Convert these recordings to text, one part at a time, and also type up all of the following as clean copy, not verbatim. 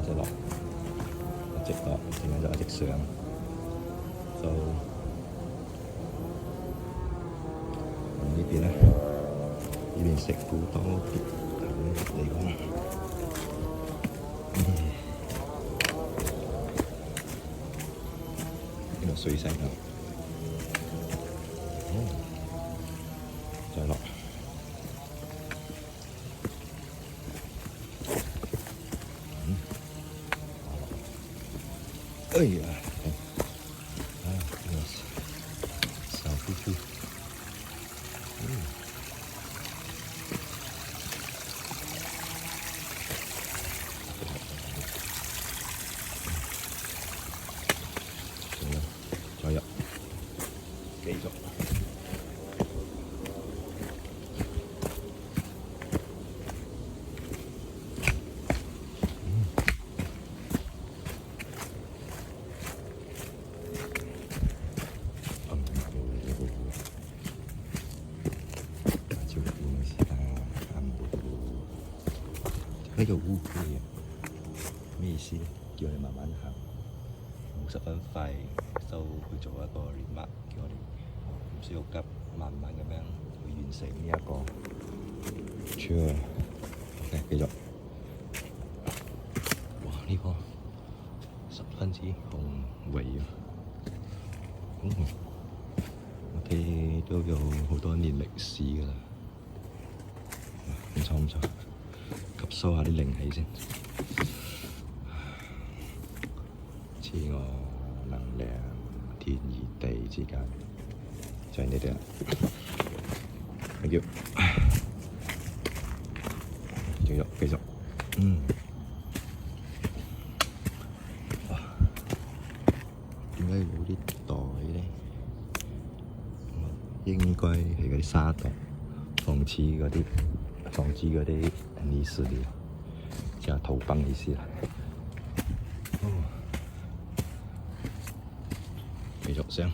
直落，一直落，點樣就一直上，就呢邊咧，呢邊食好多別嘅地方。呢個水聲啊，再落。哎呀，小夫婦，好啦，再入，繼續。呢個烏龜啊，咩意思咧？叫我哋慢慢行，唔好十分快就去做一個 remark，叫我哋唔需要急，慢慢咁樣去完成呢一個 tour。OK，繼續。哇！呢個十分之宏偉啊！我哋都有好多年歷史㗎啦，唔錯唔錯。吸收下啲靈氣先，自我能量、天與地之間就係呢啲啦。Thank you，繼續，哇！點解有啲袋咧？應該係嗰啲沙袋，防止嗰啲泥石流，即係土崩意思啦。繼續上，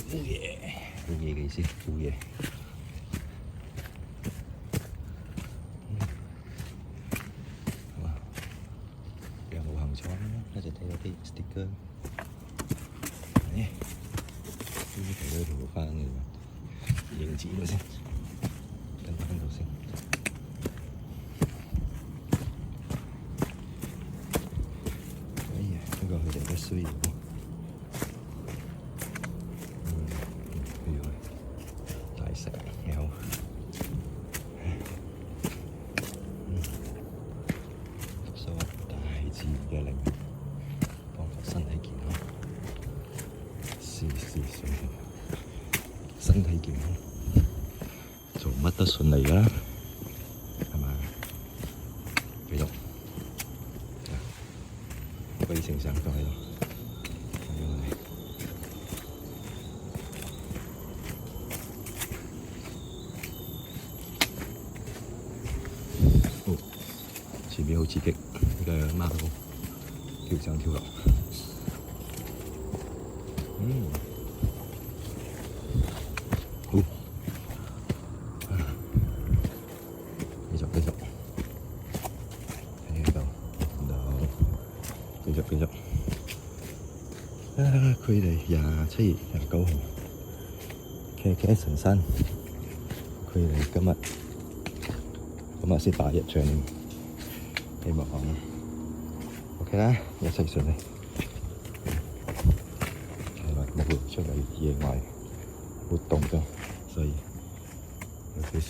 烏嘢嘅意思，烏嘢。有冇行倉咧？一直睇到啲 sticker， 呢睇到條翻嘅影子咗先。跟翻到先。哎呀，呢個佢哋都需要。大石有。吸收大自然嘅靈，幫助身體健康。事事順利，身體健康。做乜都順利㗎啦，係嘛？繼續，歸正常都喺度。前面好刺激，呢個馬路跳上跳落。好。繼續，喺度，繼續。距離27月29號，騎神山，距離今日先8日長，希望OK 啦，一切順利。係啦，冇出嚟野外活動咗，所以有少少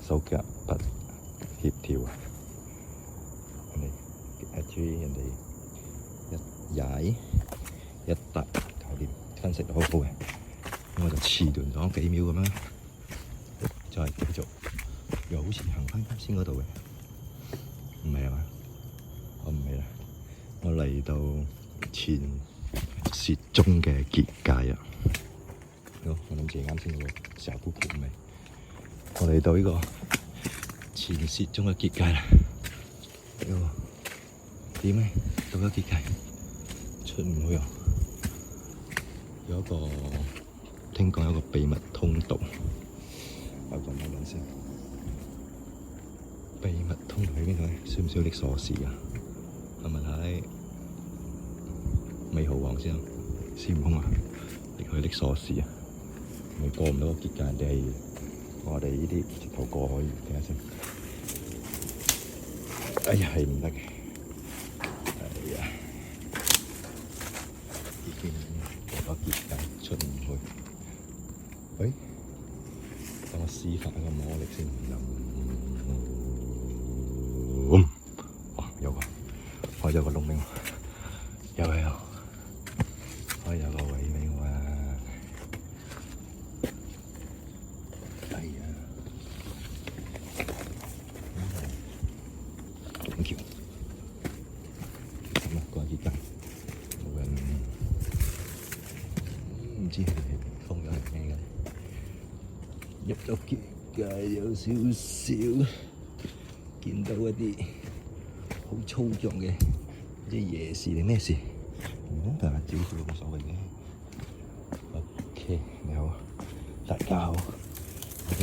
手腳不協調啊！人哋一踩一踏搞掂，分析得好好嘅，咁我就遲鈍咗幾秒咁樣，再繼續，又好似行翻啱先嗰度嘅，唔係啊嘛？我唔係啦，我嚟到前雪中嘅結界啊！好，我諗住啱先嗰個小姑姑唔係，我嚟到呢個前雪中嘅結界啦。點咧？到咗結界出唔去啊！有一個聽講有一個秘密通道，我講一陣先。秘密通道喺邊度咧？需唔需要拎鎖匙㗎？係咪睇美猴王先啊？孫悟空啊，你去拎鎖匙啊！你過唔到個結界，人哋係我哋呢啲直頭過可以。睇下先。哎呀，係唔得嘅。哎呀，已經過咗結界，出唔去。喂，等我施發一個魔力先。哇，有個開咗個窿俾我，有，開有個位俾我啊！哎呀，thank you。咁啊，過結界，冇人，唔知佢哋封咗係咩嘅。入咗結界有少少見到一啲好粗壯嘅，即係夜視定咩事？唔得，照住冇所謂嘅。OK， 你好，大家好，嚟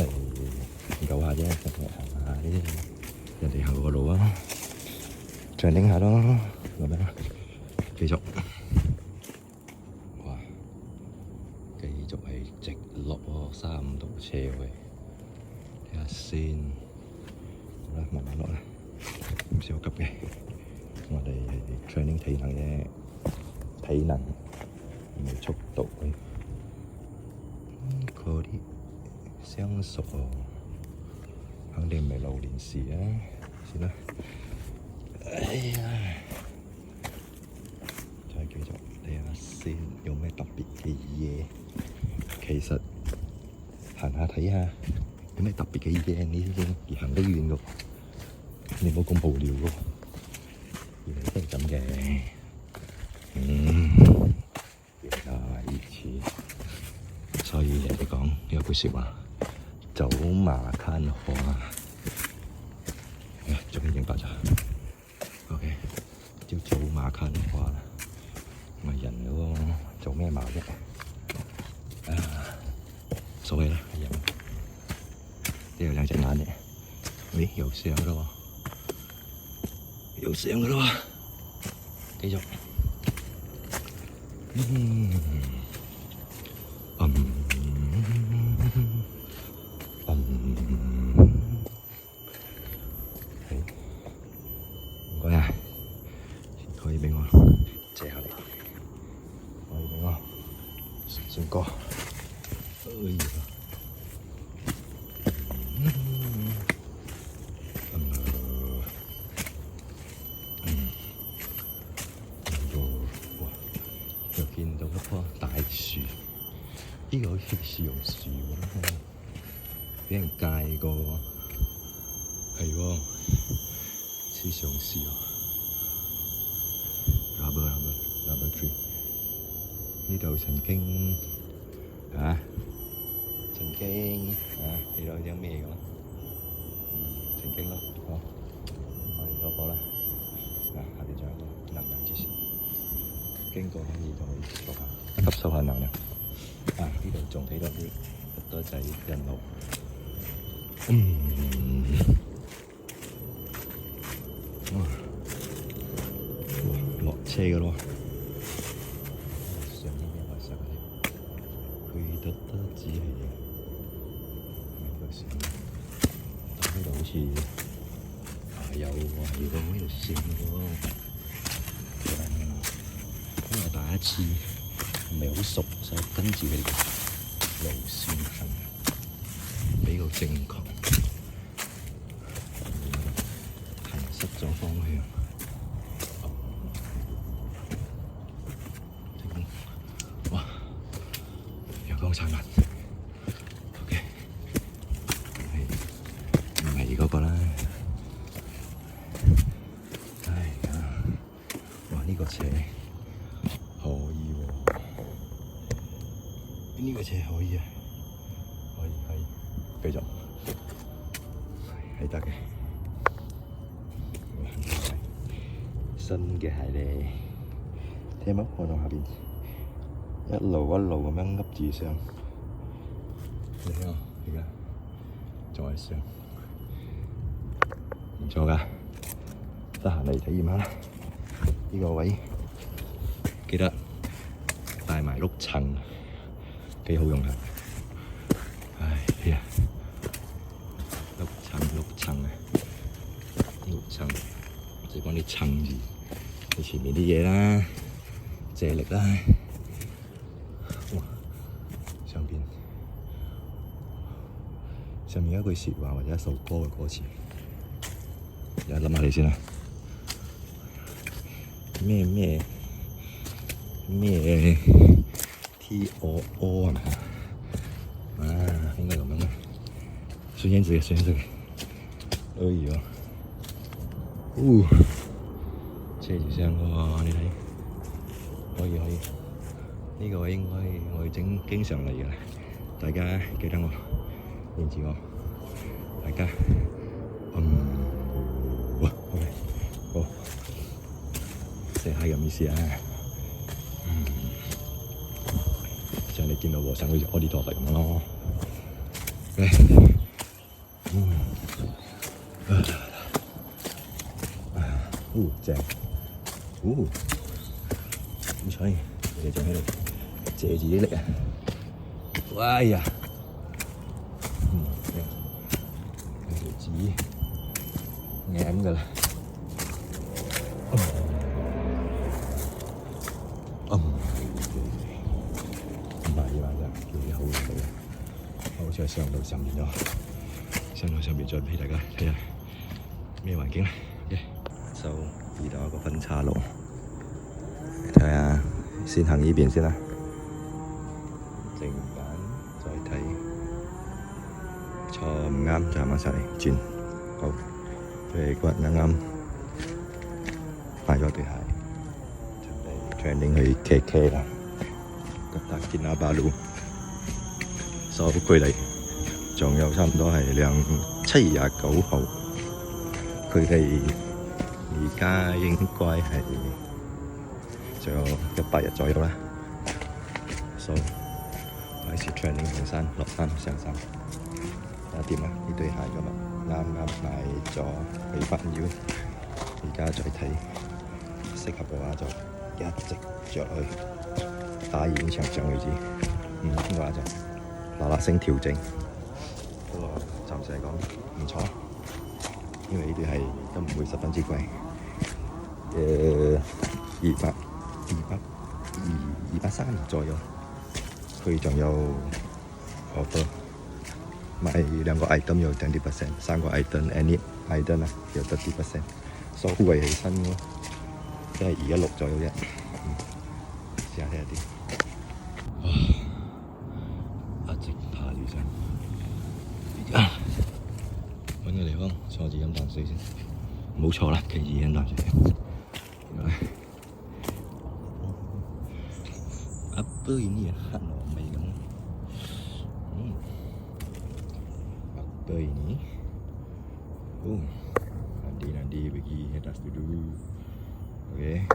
研究下啫，行下啲人哋行過嘅路啊，再拎下咯，咁樣繼續。哇，繼續係直落喎，35度車位，睇下先。好啦，慢慢落啦，唔使好急嘅。我哋係 training 體能嘅，體能唔係速度嘅。嗰啲相熟喎，肯定唔係流年時啊！算啦，哎呀，再繼續睇下先，有咩特別嘅嘢？其實行下睇下，有咩特別嘅嘢？你已經越行得遠喎，你冇咁無聊喎。原來都係咁嘅，原來如此。所以人哋講有句説話，走馬看花。終於明白咗。OK， 叫走馬看花啦。咪人嘅喎，做咩馬啫？所謂啦，係人。都有兩隻眼嘅。喂，有聲嘅咯喎，有聲嘅咯喎。繼續。唔該啊，可以俾我借下你，可以俾我唱歌。哎呀，哇！又見到一棵大樹，呢個好似豉油樹喎，俾人戒過喎，係喎，似橡樹喎。Rubber tree， 呢度曾經起咗啲咩嘅？曾經咯，好，我哋嗰個啦，下邊仲有一個能量之樹，經過可以再吸收下能量。呢度仲睇到啲好多仔人路，落車嘅咯。上面有白色嘅，佢得只係呢個線，但呢度好似有喎，呢條線喎。因為第一次唔係好熟，所以跟住佢哋嘅路線行比較正確，行失咗方向。哇！陽光燦爛。OK， 唔係嗰個啦。哎呀！哇！呢個斜可以喎，呢個斜可以啊，可以，繼續係得嘅。新嘅鞋咧，聽冇？我到下邊一路咁樣噏住上，你睇我而家再上，唔錯㗎，得閒嚟體驗下啦。呢個位記得帶埋碌撐，幾好用㗎。唉呀，碌撐啊！碌撐就幫你撐住你前面啲嘢啦，借力啦。哇！上面有一句説話或者一首歌嘅歌詞，而家諗下你先啦。咩 TOO 係咪啊？應該咁樣啦。孫燕姿嘅。哎呀！車住聲喎，你睇，可以。呢個位應該我經常嚟嘅啦，大家記得我，認住我，大家OK， 好，say hi 咁意思啊。就係你見到和尚好似屙啲陀佛咁樣咯。正，唔錯，你仲喺度借住啲力啊！哎呀，條紙啱㗎啦，唔係嘛啫，叫啲好嘢嚟嘅，好似係上到上面咗，上到上面再俾大家睇下咩環境啦。就遇到一個分岔路，睇下先行呢邊先啦。靜緊再睇，錯唔啱就行晒嚟轉。好，對骨啱啱買咗對鞋，準備 training 去 KK 啦。吉打堅拿巴魯，所距離仲有差唔多係7月29號，佢哋而家應該係仲有100日左右啦。So 開始 training 上山落山上山，睇下點啦？呢對鞋今日啱啱買咗8腰，而家再睇適合嘅話就一直着去打完場仗為止。嘅話就嗱聲調整。不過暫時嚟講唔錯，因為呢對鞋都唔會十分之貴。230左右，佢仲有offer，買2個 item 有20%，3個 item any item 啊有30%，所以圍起身咯，都係216左右啫。試下睇下啲。一直爬住上，揾個地方坐住飲啖水先，唔好坐啦，企住飲啖水。Apa ini ya? Ramai kan? Apa ini? Nanti pergi atas dulu. Okey.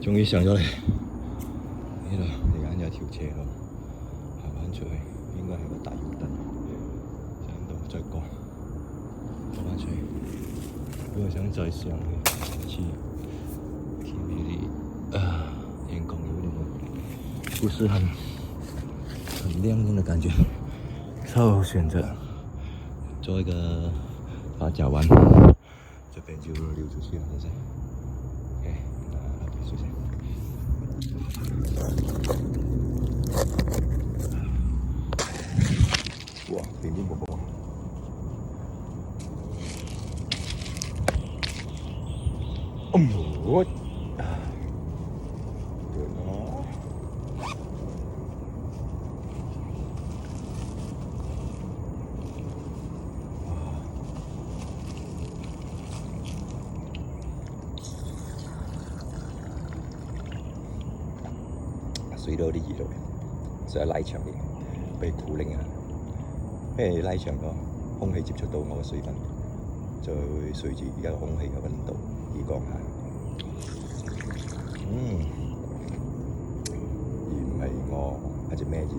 終於上咗嚟呢度，而家有條斜路行返出去，應該係個大魚燈，上到再過返出去。如果想再上去前面啲陽光有點不是很亮眼的感覺，就選擇做一個八角灣，這邊就溜出去了，現在。OK，那結束先。哇，點點啵啵。我水都有啲熱咯，所以拉長啲，俾酷令啊！因為拉長咗，空氣接觸到我嘅水分，就會隨住而家空氣嘅溫度而降下。而唔係我一隻咩字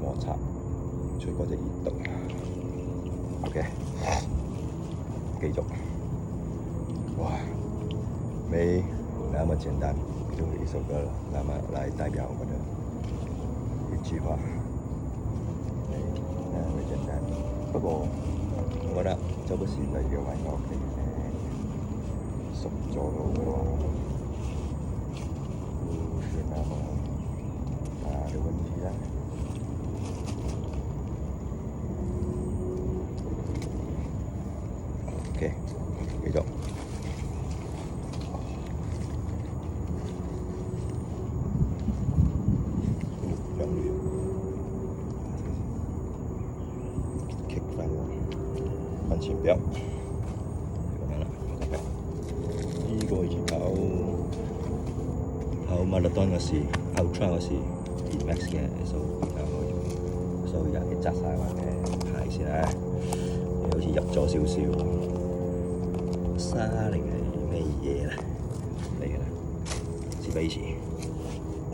摩擦出嗰隻熱度。OK， 繼續。哇，沒那麼簡單，就一首歌那麼來代表我的一句話。沒那麼簡單，不過我覺得這不是代表為我嘅熟咗咯。那麼大的問題啦。OK， 繼續。兩秒，棘翻喎，向前飆，咁樣啦，呢個以前跑馬拉松嗰時 ，Ultra 嗰時 ，Max 嘅，所以而家紮晒我嘅鞋先啦。好似入咗少少沙定係咩嘢啦？嚟㗎啦，試俾次。哦，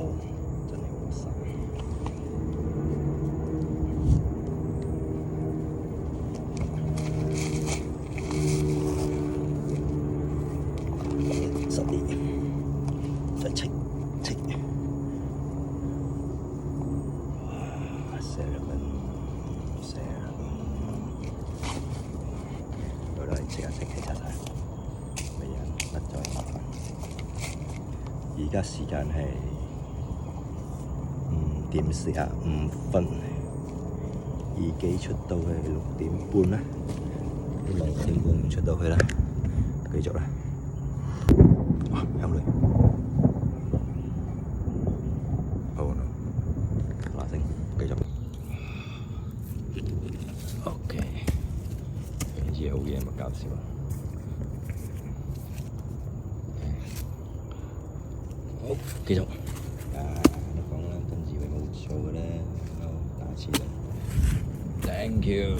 真係好沙。實啲，再切。而家時間係5:45，預計出到去6點半啦，希望6點半出到去啦，繼續啦。哇，響雷！好啦，嗱聲，繼續。OK， 呢啲好嘢咪搞笑啊！好，繼續。都講啦，跟住會冇錯嘅咧。好，下次啦。Thank you。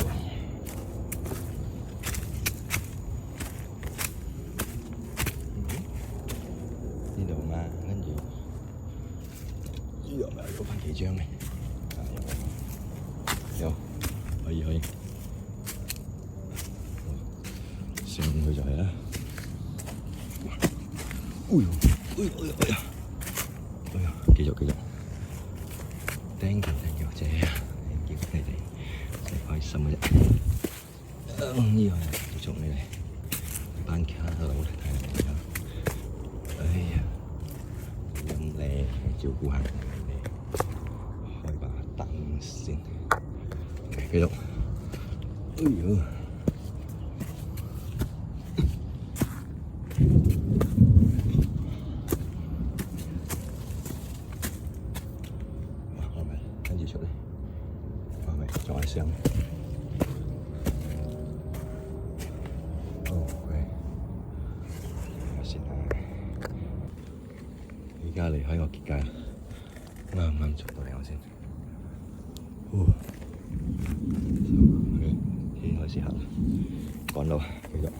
呢度嘛，跟住呢度咪有翻幾張嘅。有，可以。上去就係啦。哎呀！繼續，thank you，謝啊，叫你哋開心嘅啫。呢個係祝你哋班卡佬睇下，哎呀，咁靚，照顧下你哋，開把燈先，繼續。哎呀！出嚟，係咪再上？OK， 先啦。而家離開個結界啦，啱出到嚟我先。天開始黑啦，趕路，繼續。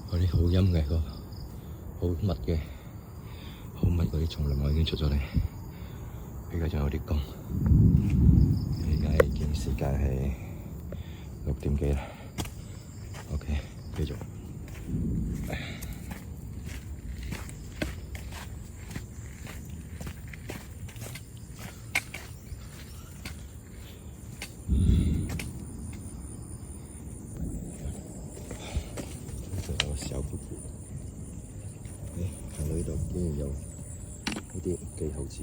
嗰啲好陰嘅個好密嘅好密嗰啲叢林我已經出咗嚟，而家仲有啲光。而家已經時間係6點幾啦。OK， 繼續。小瀑布，行到呢度竟然有呢啲記號紙，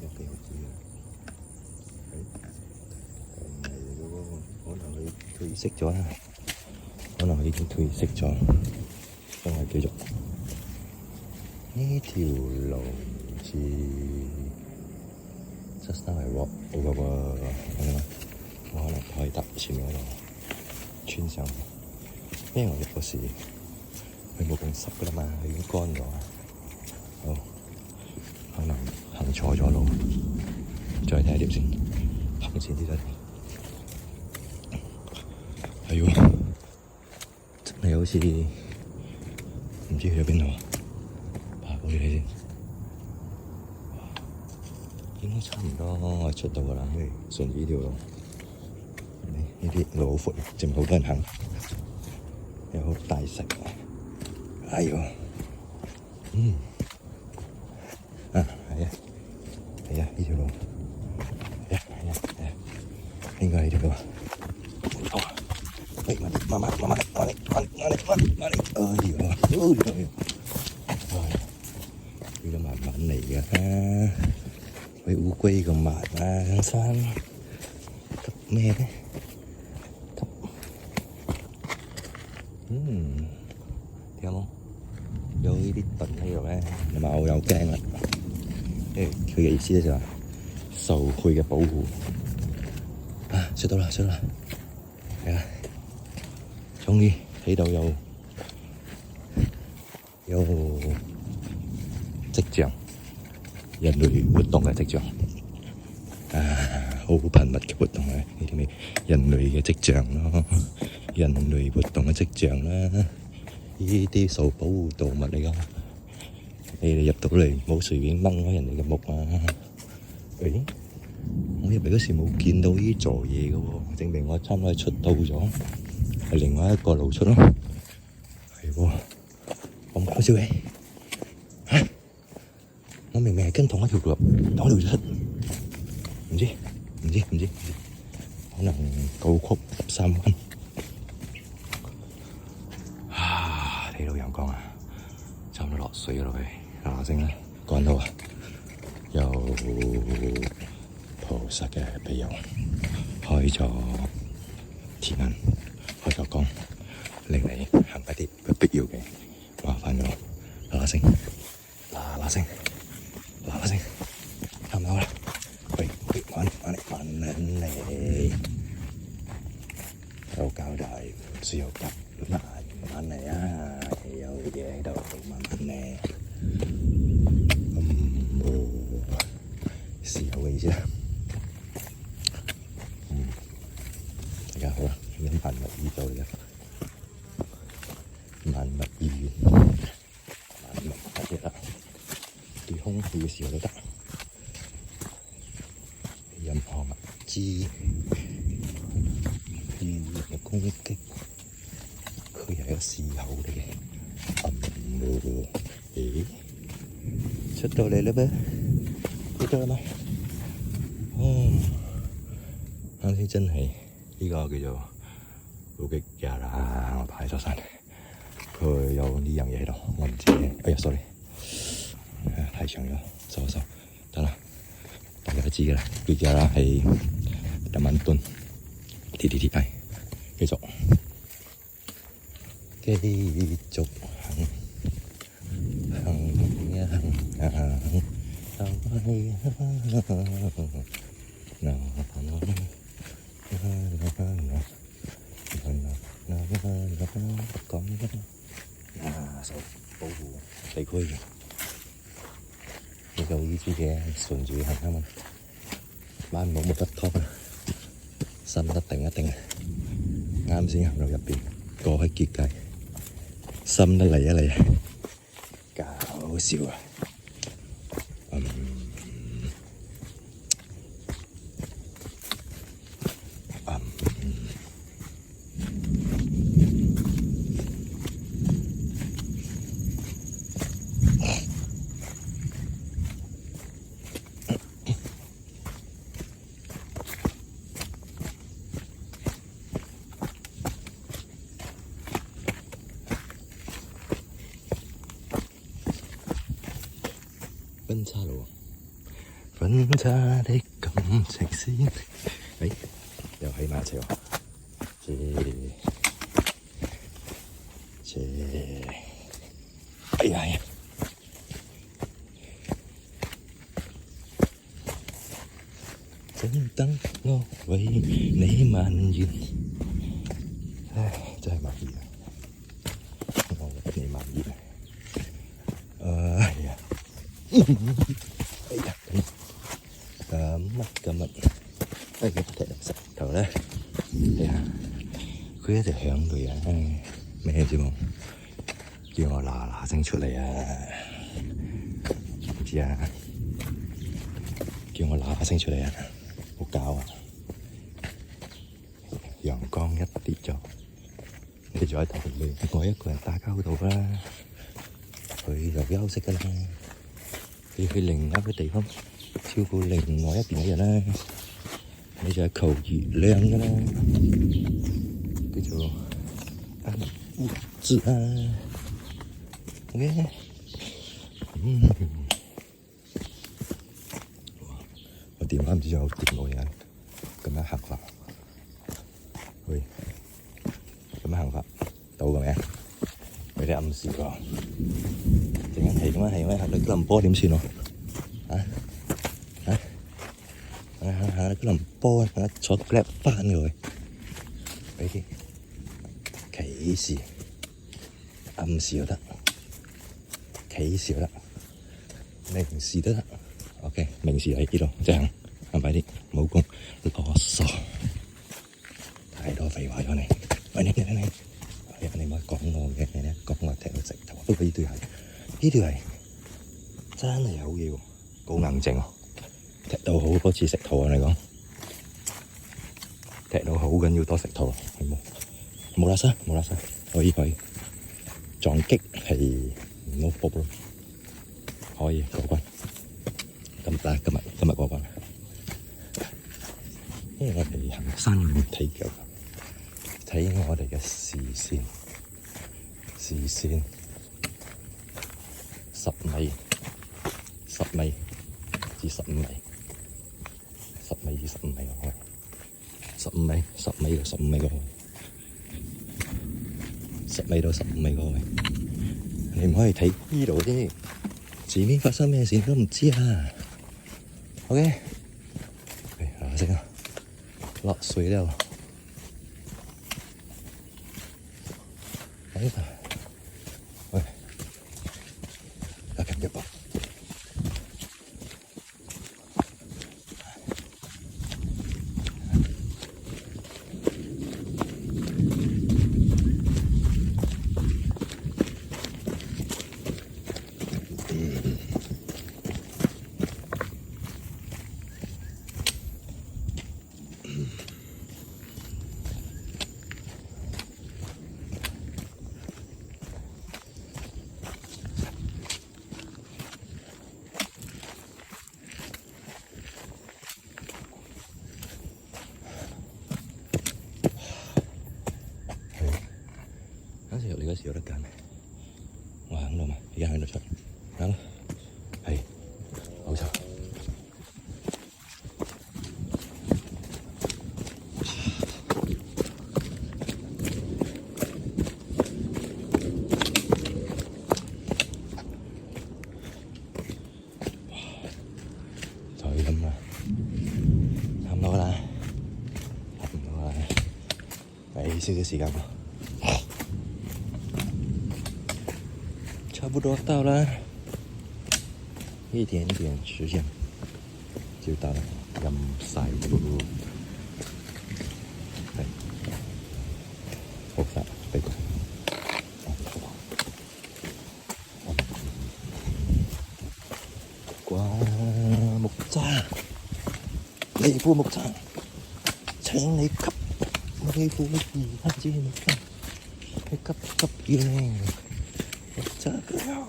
有記號紙嘅，唔係嘅喎，可能佢褪色咗啦，可能佢已經褪色咗。等我繼續，呢條路似just now係walk over喎，我可能可以搭前面嗰度穿上。因為我入嗰時佢冇咁濕噶啦嘛，佢已經乾咗。好，可能行錯咗路，再睇下條線，行前啲得。係喎，真係好似唔知去咗邊度啊！爬過去睇先，應該差唔多我出到噶啦，順住呢條路。呢啲路好闊，淨係好多人行。有好大石，哎呦，係啊，呢條路，係啊，應該係呢條路。慢慢嚟，哎呦，呢個慢慢嚟㗎，好似烏龜咁慢啊，上山，急咩咧？聽冇？有呢啲盾喺度咧，你咪我有驚啦。因為佢嘅意思咧就係受佢嘅保護。啊，出到啦，係啊，終於睇到有跡象，人類活動嘅跡象。好頻密嘅活動啊！呢啲咩人類嘅跡象咯，人類活動嘅跡象啦。呢啲受保護動物嚟㗎，你哋入到嚟冇隨便掹開人哋嘅木啊！我入嚟嗰時冇見到呢座嘢嘅喎，證明我差唔多係出到咗，係另外一個路出咯。係喎，我唔搞笑嘅，我明明係跟同一條路出，唔知，可能9曲13彎。睇到陽光啊，差唔多落水咯佢，嗱聲啦，趕到啊，有菩薩嘅庇佑，開咗天眼，開咗光，令你行一啲不必要嘅麻煩咯，嗱聲，差唔多啦，喂，慢嚟，有交代，唔需要急，慢嚟啊！有嘢喺度，慢慢嚟。時候嘅意思啦。大家好啦，喺萬物醫度嚟嘅，萬物醫院，萬物一啦，對空氣嘅時候都得，任何物質遇嘅攻擊。佢係一個時候嚟嘅，出到嚟啦咩？出到啦咩？啱先真係呢個叫做烏雞架啦，我排咗山，佢有呢樣嘢喺度，我唔知。哎呀 ，sorry， 太長咗，收，得啦，大家都知㗎啦，烏雞架啦係1萬噸 TTTI， 繼續行。受保護地區嘅，呢個意思嘅順住行啊嘛，慢冇得拖啊，心一定啊，啱先行到入邊過去結界，心得嚟啊，搞好笑啊！分岔路，分岔的感情線。又喺埋一齊喎，哎呀！正等我為你蔓延，唉，真係蔓延啊！我為你蔓延啊！哎呀！今日踢石頭咧，佢一直響佢啊！咩啫喎？叫我嗱聲出嚟啊！唔知啊？叫我嗱聲出嚟啊！好搞啊！陽光一跌咗，你就喺同我一個人打交道啦。佢就休息㗎啦，佢去另一個地方照顧另外一邊嘅人啦。你就係求月亮㗎啦，叫做物質啊。OK， 我電話唔知有電冇嘢，咁樣行法，喂，咁樣行法到嘅咩？有啲暗示喎，淨係咁樣係咩？行到吉隆坡點算喎？行到吉隆坡，坐 Grab 翻嘅喎，俾啲啟示、暗示又得，啟示又得，明示都得。OK， 明示喺呢度，即係行快啲，冇咁囉嗦，太多廢話咗你。喂你，你唔好講我嘅，你講我踢到石頭。不過呢對係真係好嘢喎，高硬淨喎，踢到好多次石頭啊！你講踢到好緊要多石頭，冇啦沙，可以撞擊係no problem，可以過關。今日過關，因為我哋行山要睇腳，睇我哋嘅視線10米至15米，10米至15米個位，10米到15米個位，10米到15米個位，你唔可以睇呢度啲，前面發生咩事都唔知啊！ OK， 嗱聲啊，落水了，喂，來看這包。入嚟嗰時有得揀，我行路嘛，而家喺度出，行啦，係，冇錯。就係咁啦，差唔多啦，俾少少時間我。 差不多到了，一點點時間就到了陰曬路。係，好快，俾佢。你副木餐，請你給你副二支木餐，你急嘢，就咁樣，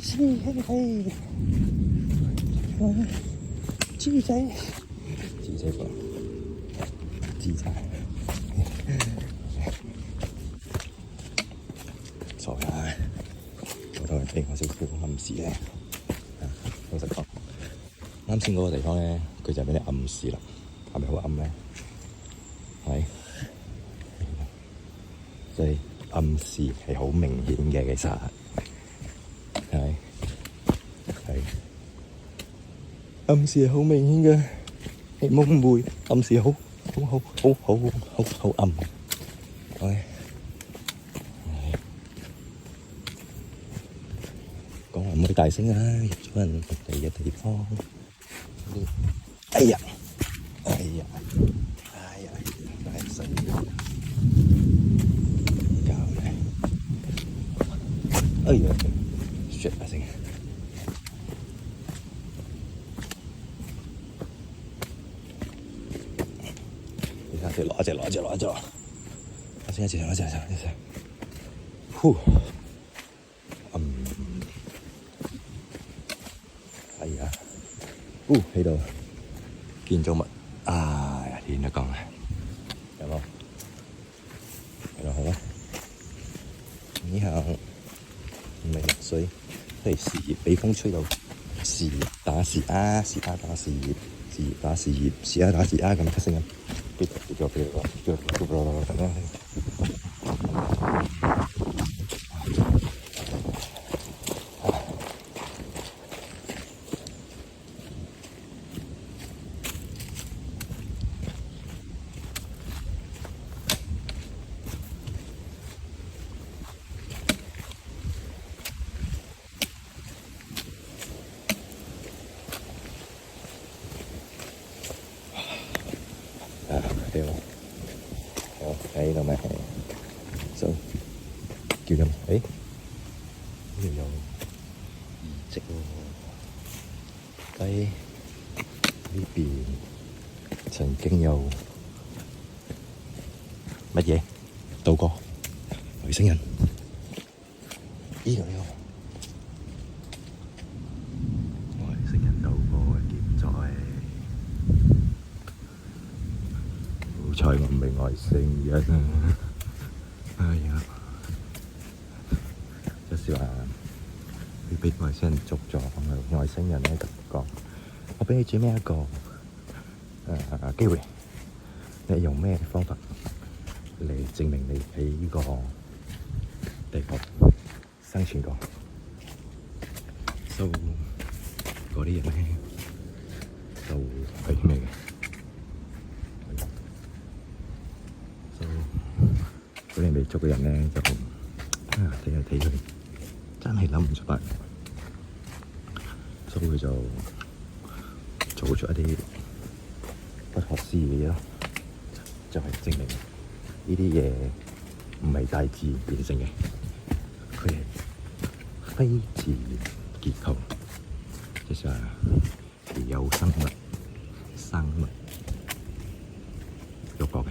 師兄弟，豬仔飯，豬仔，傻㗎，我同人俾我少少暗示咧。老實講，啱先嗰個地方咧，佢就俾你暗示啦，係咪好暗咧？係，即係暗示係好明顯嘅，其實係暗示係好明顯嘅，你唔好誤會，暗示好暗，係講話唔好大聲啊！入咗人哋嘅地方，哎呀，大聲搞咩？哎呀，shit 啊聲！攞一隻，呼，係啊，喺度建築物，天都講啊，有冇？係咯，好啦，以後唔係落水，都係時熱，俾風吹到時打時啊，時打時熱，時熱打時熱，時打時啊咁嘅聲音。喺度咪就叫做呢度有遺跡喎，喺呢邊曾經有乜嘢到過外星人？呢度有外星人到過嘅建築。好彩我唔係外星人啊！哎呀，就是話你俾外星人捉咗，外星人咧就講：我俾你最尾一個機會，你用咩方法嚟證明你喺呢個地球生存過？嗰啲人咧就係咩嘅？嗰啲未捉嘅人咧就睇佢真係諗唔出辦法，所以佢就做出一啲不可思議嘅嘢咯，就係證明呢啲嘢唔係大自然形成嘅，佢係非自然結構，即係話有生物喐過嘅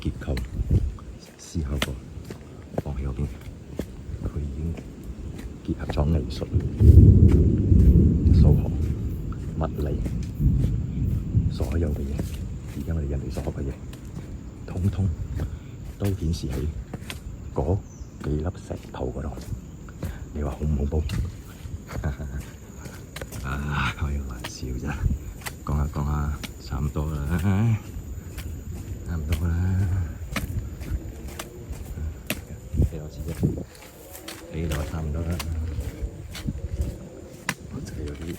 結構思考過，放喺嗰邊，佢已經結合咗藝術、數學、物理所有嘅嘢，而家我哋人類所學嘅嘢，通通都顯示喺嗰幾粒石頭嗰度。你話恐唔恐怖？開玩笑啫，講下，差唔多啦。差唔多啦，幾多次啫？呢度差唔多啦。我真係有啲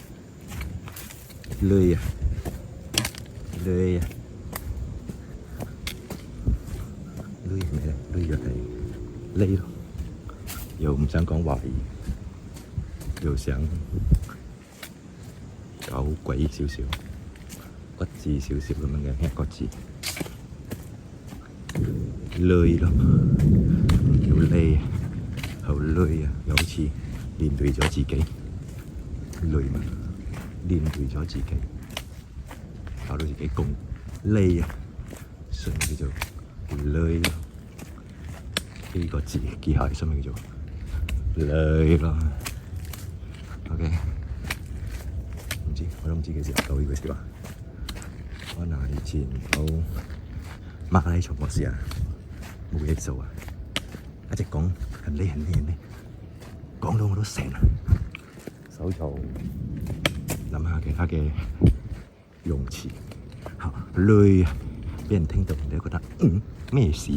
累啊！累咩咧？累就係累咯，又唔想講懷疑，又想搞鬼少少、骨子少少咁樣嘅一個字。累咯，好累啊，好累啊，又好似面對咗自己累嘛，練會咗自己，搞到自己咁累啊，所以叫做累咯。呢個字記下，所以叫做累咯。OK， 唔知我都唔知幾時學到呢句説話。可能係以前跑馬拉松嗰時啊，冇嘢做啊，一直講很累，講到我都成啦。手就諗下其他嘅用詞，累啊，俾人聽到你都覺得咩事？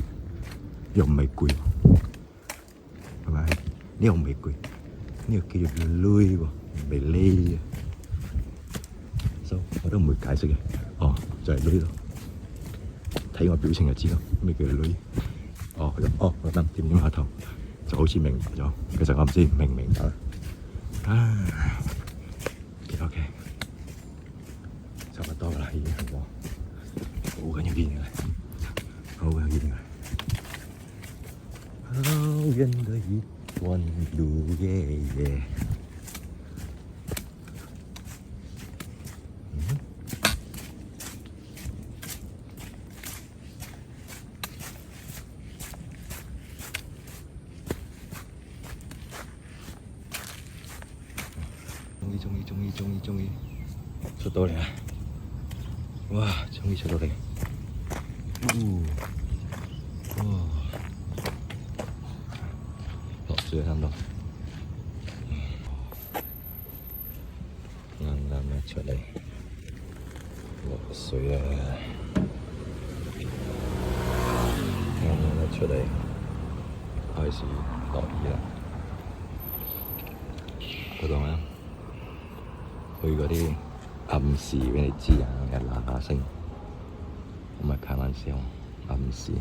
又唔係攰，係咪？呢又唔係攰，呢個叫做累喎，唔係累啊。我都唔會解釋嘅，就係累咯。睇我表情就知咯，咩叫累？我得點下頭，就好似明白咗。其實我唔知明唔明白。OK， 差不多啦，已經係我好緊要見嘅，好緊要見嘅。好遠的一段路耶。終於出到嚟啦！哇，終於出到嚟！落水差唔多，啱啱一出嚟，落水啊！啱啱一出嚟，開始落雨啦！嗰度啊！去嗰啲暗示俾你知啊，日嗱嗱聲，唔係開玩笑，暗示。